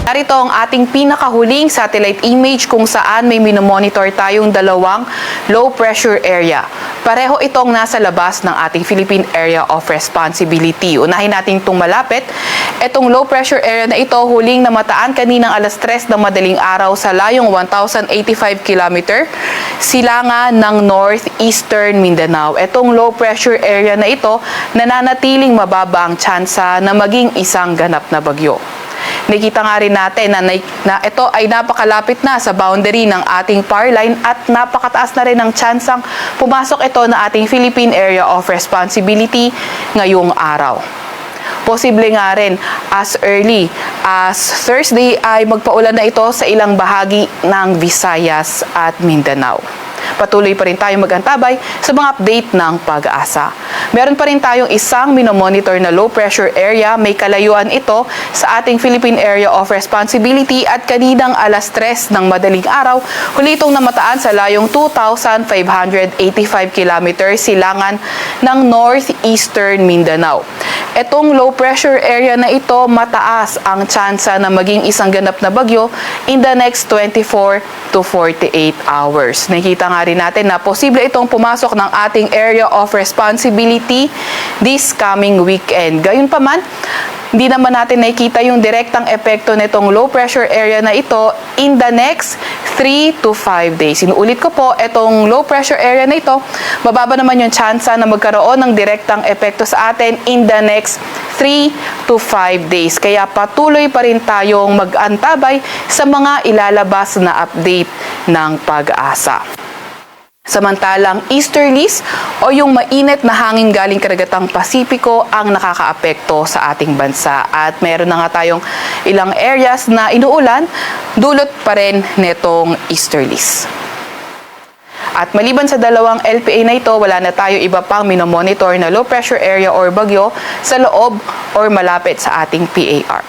Narito ang ating pinakahuling satellite image kung saan may minomonitor tayong dalawang low pressure area. Pareho itong nasa labas ng ating Philippine Area of Responsibility. Unahin natin itong malapit. Itong low pressure area na ito huling namataan kaninang alas 3 ng madaling araw sa layong 1,085 km silangan ng northeastern Mindanao. Itong low pressure area na ito nananatiling mababa ang tsansa na maging isang ganap na bagyo. Nakita nga rin natin na ito ay napakalapit na sa boundary ng ating power line at napakataas na rin ang tsansang pumasok ito na ating Philippine Area of Responsibility ngayong araw. Posible nga rin as early as Thursday ay magpaulan na ito sa ilang bahagi ng Visayas at Mindanao. Patuloy pa rin tayong mag-antabay sa mga update ng Pag-asa. Meron pa rin tayong isang minomonitor na low pressure area. May kalayuan ito sa ating Philippine Area of Responsibility at kaninang alas 3 ng madaling araw, huli itong namataan sa layong 2,585 km silangan ng northeastern Mindanao. Itong low pressure area na ito, mataas ang tsansa na maging isang ganap na bagyo in the next 24 to 48 hours. Nakita nga rin natin na posible itong pumasok ng ating area of responsibility this coming weekend. Gayunpaman, hindi naman natin nakikita yung direktang epekto nitong low pressure area na ito in the next 3 to 5 days. Inuulit ko po, itong low pressure area na ito, mababa naman yung tsansa na magkaroon ng direktang epekto sa atin in the next 3 to 5 days. Kaya patuloy pa rin tayong mag-antabay sa mga ilalabas na update ng Pag-asa. Samantalang easterlies o yung mainit na hangin galing karagatang Pasipiko ang nakakaapekto sa ating bansa. At meron na nga tayong ilang areas na inuulan, dulot pa rin netong easterlies. At maliban sa dalawang LPA na ito, wala na tayo iba pang minomonitor na low pressure area or bagyo sa loob or malapit sa ating PAR.